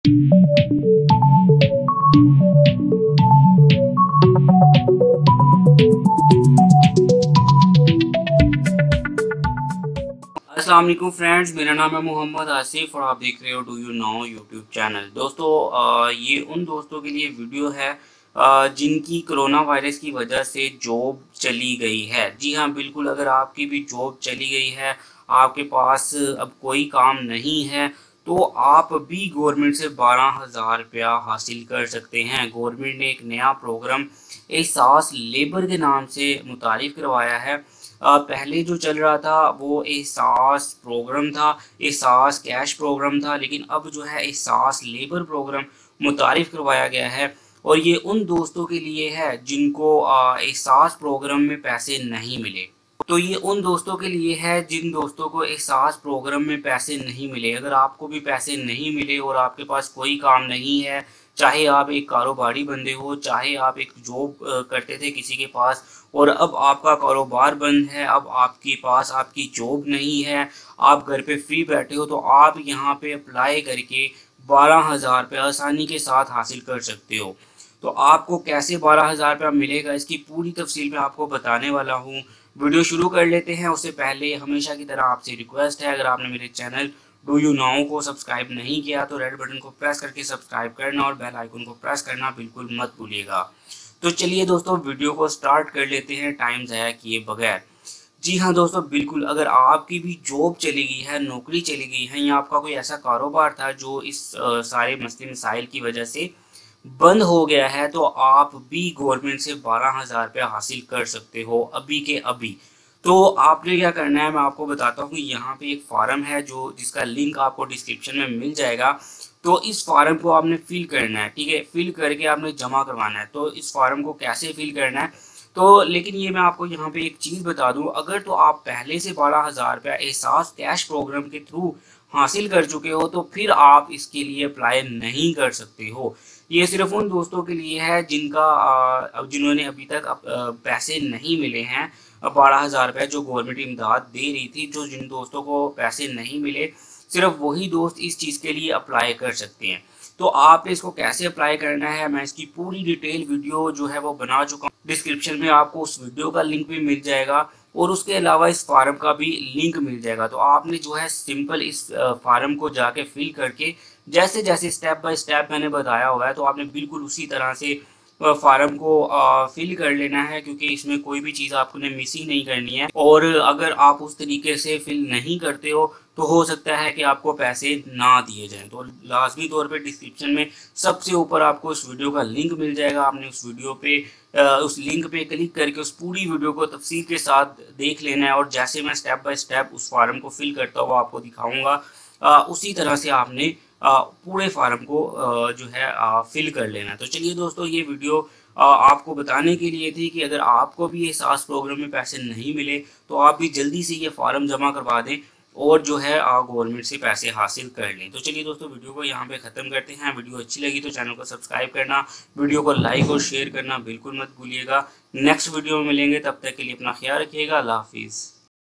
अस्सलाम वालेकुम फ्रेंड्स, मेरा नाम है मोहम्मद आसिफ और आप देख रहे हो do you know YouTube channel. दोस्तों, ये उन दोस्तों के लिए वीडियो है जिनकी कोरोना वायरस की वजह से जॉब चली गई है। जी हाँ, बिल्कुल, अगर आपकी भी जॉब चली गई है, आपके पास अब कोई काम नहीं है, तो आप भी गवर्नमेंट से 12,000 रुपया हासिल कर सकते हैं। गवर्नमेंट ने एक नया प्रोग्राम एहसास लेबर के नाम से मुतारिफ करवाया है। पहले जो चल रहा था वो एहसास प्रोग्राम था, एहसास कैश प्रोग्राम था, लेकिन अब जो है एहसास लेबर प्रोग्राम मुतारिफ करवाया गया है। और ये उन दोस्तों के लिए है जिनको एहसास प्रोग्राम में पैसे नहीं मिले। तो ये उन दोस्तों के लिए है जिन दोस्तों को एहसास प्रोग्राम में पैसे नहीं मिले। अगर आपको भी पैसे नहीं मिले और आपके पास कोई काम नहीं है, चाहे आप एक कारोबारी बंदे हो, चाहे आप एक जॉब करते थे किसी के पास और अब आपका कारोबार बंद है, अब आपके पास आपकी जॉब नहीं है, आप घर पे फ्री बैठे हो, तो आप यहाँ पे अप्लाई करके 12,000 रुपये आसानी के साथ हासिल कर सकते हो। तो आपको कैसे 12,000 रुपया मिलेगा, इसकी पूरी तफसील मैं आपको बताने वाला हूँ। वीडियो शुरू कर लेते हैं। उससे पहले हमेशा की तरह आपसे रिक्वेस्ट है, अगर आपने मेरे चैनल डू यू नाउ को सब्सक्राइब नहीं किया तो रेड बटन को प्रेस करके सब्सक्राइब करना और बेल आइकन को प्रेस करना बिल्कुल मत भूलिएगा। तो चलिए दोस्तों, वीडियो को स्टार्ट कर लेते हैं टाइम ज़ाया किए बगैर। जी हाँ दोस्तों, बिल्कुल, अगर आपकी भी जॉब चली गई है, नौकरी चली गई है, या आपका कोई ऐसा कारोबार था जो इस सारे मसले मसाइल की वजह से बंद हो गया है, तो आप भी गवर्नमेंट से 12,000 रुपया हासिल कर सकते हो अभी के अभी। तो आपने क्या करना है, मैं आपको बताता हूँ। यहाँ पे एक फार्म है जो जिसका लिंक आपको डिस्क्रिप्शन में मिल जाएगा। तो इस फार्म को आपने फिल करना है, ठीक है, फिल करके आपने जमा करवाना है। तो इस फार्म को कैसे फिल करना है, तो लेकिन ये मैं आपको यहाँ पे एक चीज़ बता दूँ, अगर तो आप पहले से 12,000 रुपया एहसास कैश प्रोग्राम के थ्रू हासिल कर चुके हो, तो फिर आप इसके लिए अप्लाई नहीं कर सकते हो। ये सिर्फ उन दोस्तों के लिए है जिन्होंने अभी तक पैसे नहीं मिले हैं, 12,000 रुपये जो गवर्नमेंट इमदाद दे रही थी। जो जिन दोस्तों को पैसे नहीं मिले, सिर्फ वही दोस्त इस चीज़ के लिए अप्लाई कर सकते हैं। तो आपने इसको कैसे अप्लाई करना है, मैं इसकी पूरी डिटेल वीडियो जो है वो बना चुका हूँ। डिस्क्रिप्शन में आपको उस वीडियो का लिंक भी मिल जाएगा और उसके अलावा इस फार्म का भी लिंक मिल जाएगा। तो आपने जो है सिंपल इस फार्म को जाके फिल करके जैसे जैसे स्टेप बाय स्टेप मैंने बताया हुआ है, तो आपने बिल्कुल उसी तरह से फार्म को फिल कर लेना है, क्योंकि इसमें कोई भी चीज़ आपने मिसिंग नहीं करनी है। और अगर आप उस तरीके से फिल नहीं करते हो, तो हो सकता है कि आपको पैसे ना दिए जाएं। तो लाजमी तौर पे डिस्क्रिप्शन में सबसे ऊपर आपको उस वीडियो का लिंक मिल जाएगा। आपने उस वीडियो पे उस लिंक पे क्लिक करके उस पूरी वीडियो को तफसील के साथ देख लेना है। और जैसे मैं स्टेप बाय स्टेप उस फार्म को फिल करता हुआ आपको दिखाऊंगा, उसी तरह से आपने पूरे फार्म को जो है फिल कर लेना है। तो चलिए दोस्तों, ये वीडियो आपको बताने के लिए थी कि अगर आपको भी एहसास प्रोग्राम में पैसे नहीं मिले, तो आप भी जल्दी से ये फार्म जमा करवा दें और जो है गवर्नमेंट से पैसे हासिल कर लें। तो चलिए दोस्तों, वीडियो को यहाँ पे ख़त्म करते हैं। वीडियो अच्छी लगी तो चैनल को सब्सक्राइब करना, वीडियो को लाइक और शेयर करना बिल्कुल मत भूलिएगा। नेक्स्ट वीडियो में मिलेंगे, तब तक के लिए अपना ख्याल रखिएगा। अल्लाह हाफिज़।